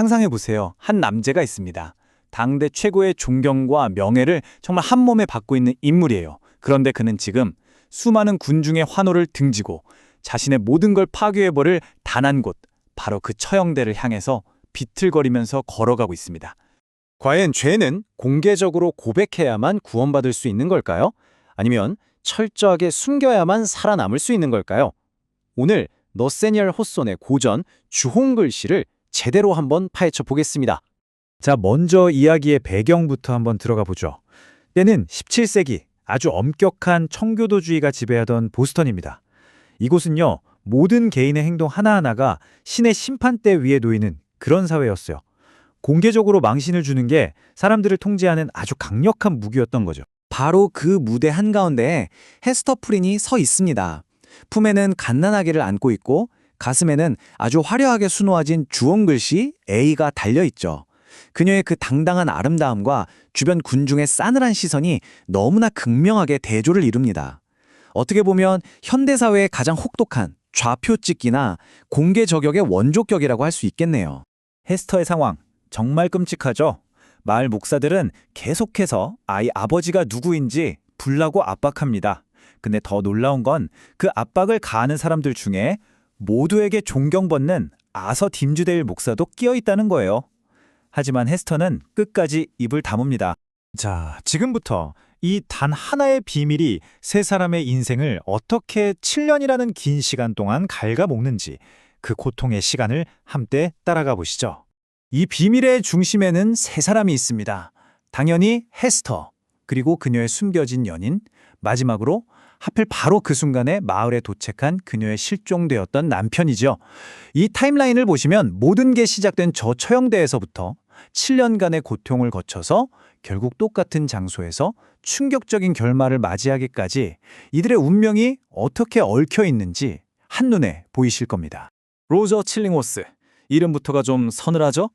상상해 보세요. 한 남자가 있습니다. 당대 최고의 존경과 명예를 정말 한 몸에 받고 있는 인물이에요. 그런데 그는 지금 수많은 군중의 환호를 등지고 자신의 모든 걸 파괴해버릴 단 한 곳, 바로 그 처형대를 향해서 비틀거리면서 걸어가고 있습니다. 과연 죄는 공개적으로 고백해야만 구원받을 수 있는 걸까요? 아니면 철저하게 숨겨야만 살아남을 수 있는 걸까요? 오늘 너세니얼 호손의 고전 주홍글씨를 제대로 한번 파헤쳐 보겠습니다. 자, 먼저 이야기의 배경부터 한번 들어가 보죠. 때는 17세기 아주 엄격한 청교도주의가 지배하던 보스턴입니다. 이곳은요, 모든 개인의 행동 하나하나가 신의 심판대 위에 놓이는 그런 사회였어요. 공개적으로 망신을 주는 게 사람들을 통제하는 아주 강력한 무기였던 거죠. 바로 그 무대 한가운데에 헤스터 프린이 서 있습니다. 품에는 갓난아기를 안고 있고 가슴에는 아주 화려하게 수놓아진 주홍글씨 A가 달려있죠. 그녀의 그 당당한 아름다움과 주변 군중의 싸늘한 시선이 너무나 극명하게 대조를 이룹니다. 어떻게 보면 현대사회의 가장 혹독한 좌표 찍기나 공개 저격의 원조격이라고 할 수 있겠네요. 헤스터의 상황, 정말 끔찍하죠? 마을 목사들은 계속해서 아이 아버지가 누구인지 불라고 압박합니다. 근데 더 놀라운 건 그 압박을 가하는 사람들 중에 모두에게 존경받는 아서 딤즈데일 목사도 끼어 있다는 거예요. 하지만 헤스터는 끝까지 입을 다뭅니다. 자, 지금부터 이 단 하나의 비밀이 세 사람의 인생을 어떻게 7년이라는 긴 시간 동안 갉아먹는지 그 고통의 시간을 함께 따라가 보시죠. 이 비밀의 중심에는 세 사람이 있습니다. 당연히 헤스터, 그리고 그녀의 숨겨진 연인, 마지막으로 하필 바로 그 순간에 마을에 도착한 그녀의 실종되었던 남편이죠. 이 타임라인을 보시면 모든 게 시작된 저 처형대에서부터 7년간의 고통을 거쳐서 결국 똑같은 장소에서 충격적인 결말을 맞이하기까지 이들의 운명이 어떻게 얽혀 있는지 한눈에 보이실 겁니다. 로저 칠링호스, 이름부터가 좀 서늘하죠?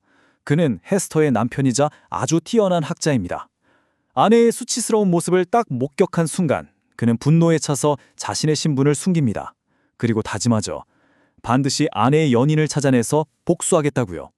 그는 헤스터의 남편이자 아주 뛰어난 학자입니다. 아내의 수치스러운 모습을 딱 목격한 순간 그는 분노에 차서 자신의 신분을 숨깁니다. 그리고 다짐하죠. 반드시 아내의 연인을 찾아내서 복수하겠다고요.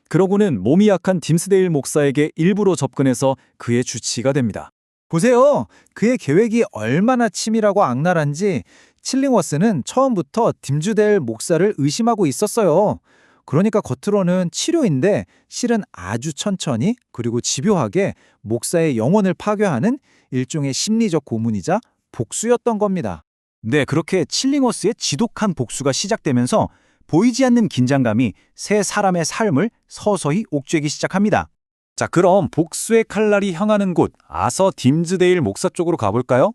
그러고는 몸이 약한 딤스데일 목사에게 일부러 접근해서 그의 주치의가 됩니다. 보세요. 그의 계획이 얼마나 치밀하고 악랄한지 칠링워스는 처음부터 딤즈데일 목사를 의심하고 있었어요. 그러니까 겉으로는 치료인데 실은 아주 천천히 그리고 집요하게 목사의 영혼을 파괴하는 일종의 심리적 고문이자 복수였던 겁니다. 네, 그렇게 칠링워스의 지독한 복수가 시작되면서 보이지 않는 긴장감이 세 사람의 삶을 서서히 옥죄기 시작합니다. 자, 그럼 복수의 칼날이 향하는 곳 아서 딤즈데일 목사 쪽으로 가볼까요?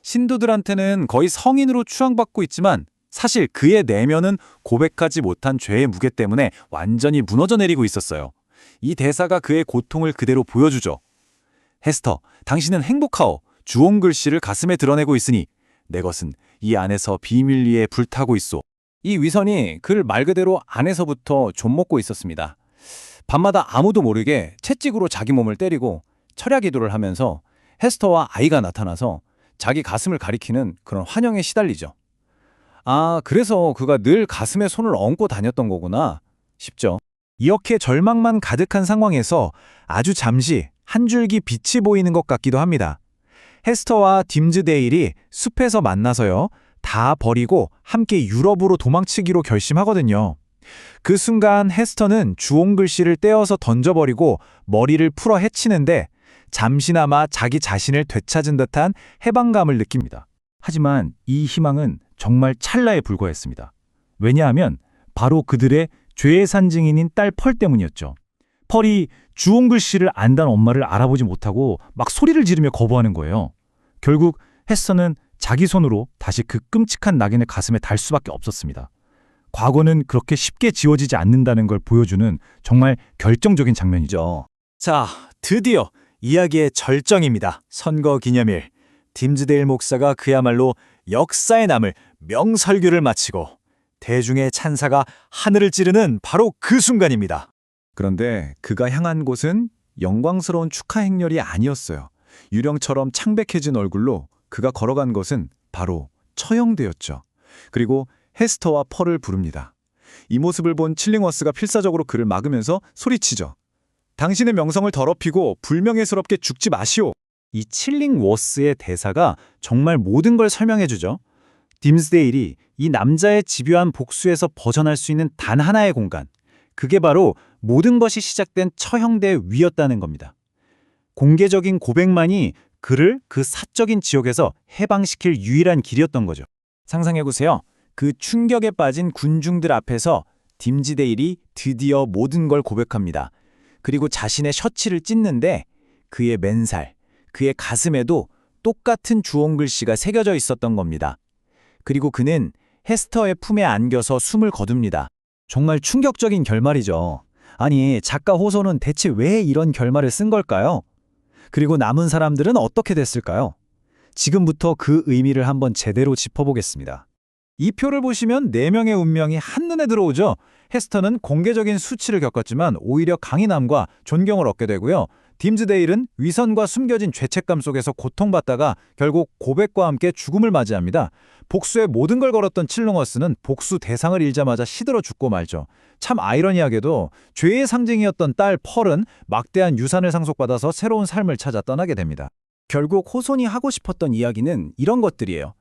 신도들한테는 거의 성인으로 추앙받고 있지만 사실 그의 내면은 고백하지 못한 죄의 무게 때문에 완전히 무너져 내리고 있었어요. 이 대사가 그의 고통을 그대로 보여주죠. 헤스터, 당신은 행복하오. 주홍글씨를 가슴에 드러내고 있으니 내 것은 이 안에서 비밀 위에 불타고 있소. 이 위선이 그를 말 그대로 안에서부터 좀먹고 있었습니다. 밤마다 아무도 모르게 채찍으로 자기 몸을 때리고 철야 기도를 하면서 헤스터와 아이가 나타나서 자기 가슴을 가리키는 그런 환영에 시달리죠. 아, 그래서 그가 늘 가슴에 손을 얹고 다녔던 거구나 싶죠. 이렇게 절망만 가득한 상황에서 아주 잠시 한 줄기 빛이 보이는 것 같기도 합니다. 헤스터와 딤즈데일이 숲에서 만나서요, 다 버리고 함께 유럽으로 도망치기로 결심하거든요. 그 순간 헤스터는 주홍글씨를 떼어서 던져버리고 머리를 풀어 헤치는데 잠시나마 자기 자신을 되찾은 듯한 해방감을 느낍니다. 하지만 이 희망은 정말 찰나에 불과했습니다. 왜냐하면 바로 그들의 죄의 산증인인 딸 펄 때문이었죠. 펄이 주홍글씨를 안다는 엄마를 알아보지 못하고 막 소리를 지르며 거부하는 거예요. 결국 헤스터는 자기 손으로 다시 그 끔찍한 낙인을 가슴에 달 수밖에 없었습니다. 과거는 그렇게 쉽게 지워지지 않는다는 걸 보여주는 정말 결정적인 장면이죠. 자, 드디어 이야기의 절정입니다. 선거 기념일. 딤즈데일 목사가 그야말로 역사에 남을 명설교를 마치고 대중의 찬사가 하늘을 찌르는 바로 그 순간입니다. 그런데 그가 향한 곳은 영광스러운 축하 행렬이 아니었어요. 유령처럼 창백해진 얼굴로 그가 걸어간 것은 바로 처형대였죠. 그리고 헤스터와 펄을 부릅니다. 이 모습을 본 칠링워스가 필사적으로 그를 막으면서 소리치죠. 당신의 명성을 더럽히고 불명예스럽게 죽지 마시오. 이 칠링워스의 대사가 정말 모든 걸 설명해주죠. 딤스데일이 이 남자의 집요한 복수에서 벗어날 수 있는 단 하나의 공간, 그게 바로 모든 것이 시작된 처형대의 위였다는 겁니다. 공개적인 고백만이 그를 그 사적인 지옥에서 해방시킬 유일한 길이었던 거죠. 상상해보세요. 그 충격에 빠진 군중들 앞에서 딤즈데일이 드디어 모든 걸 고백합니다. 그리고 자신의 셔츠를 찢는데 그의 맨살, 그의 가슴에도 똑같은 주홍 글씨가 새겨져 있었던 겁니다. 그리고 그는 헤스터의 품에 안겨서 숨을 거둡니다. 정말 충격적인 결말이죠. 아니, 작가 호소는 대체 왜 이런 결말을 쓴 걸까요? 그리고 남은 사람들은 어떻게 됐을까요? 지금부터 그 의미를 한번 제대로 짚어보겠습니다. 이 표를 보시면 4명의 운명이 한눈에 들어오죠. 헤스터는 공개적인 수치를 겪었지만 오히려 강인함과 존경을 얻게 되고요. 딤즈데일은 위선과 숨겨진 죄책감 속에서 고통받다가 결국 고백과 함께 죽음을 맞이합니다. 복수에 모든 걸 걸었던 칠링워스는 복수 대상을 잃자마자 시들어 죽고 말죠. 참 아이러니하게도 죄의 상징이었던 딸 펄은 막대한 유산을 상속받아서 새로운 삶을 찾아 떠나게 됩니다. 결국 호손이 하고 싶었던 이야기는 이런 것들이에요.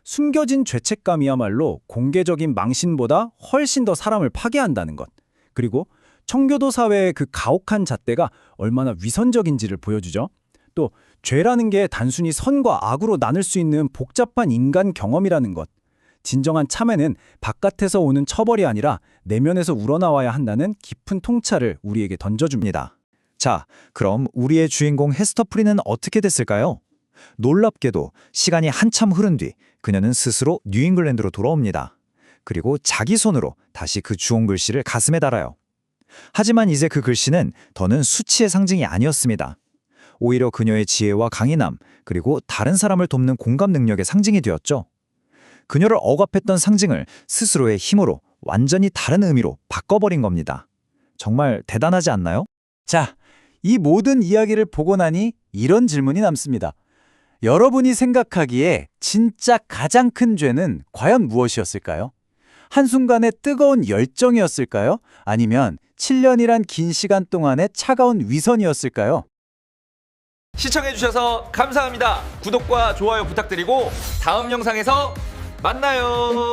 숨겨진 죄책감이야말로 공개적인 망신보다 훨씬 더 사람을 파괴한다는 것. 그리고 청교도 사회의 그 가혹한 잣대가 얼마나 위선적인지를 보여주죠. 또 죄라는 게 단순히 선과 악으로 나눌 수 있는 복잡한 인간 경험이라는 것. 진정한 참회는 바깥에서 오는 처벌이 아니라 내면에서 우러나와야 한다는 깊은 통찰을 우리에게 던져줍니다. 자, 그럼 우리의 주인공 헤스터 프리는 어떻게 됐을까요? 놀랍게도 시간이 한참 흐른 뒤 그녀는 스스로 뉴잉글랜드로 돌아옵니다. 그리고 자기 손으로 다시 그 주홍 글씨를 가슴에 달아요. 하지만 이제 그 글씨는 더는 수치의 상징이 아니었습니다. 오히려 그녀의 지혜와 강인함, 그리고 다른 사람을 돕는 공감 능력의 상징이 되었죠. 그녀를 억압했던 상징을 스스로의 힘으로 완전히 다른 의미로 바꿔버린 겁니다. 정말 대단하지 않나요? 자, 이 모든 이야기를 보고 나니 이런 질문이 남습니다. 여러분이 생각하기에 진짜 가장 큰 죄는 과연 무엇이었을까요? 한순간의 뜨거운 열정이었을까요? 아니면 7년이란 긴 시간 동안의 차가운 위선이었을까요? 시청해주셔서 감사합니다. 구독과 좋아요 부탁드리고 다음 영상에서 만나요.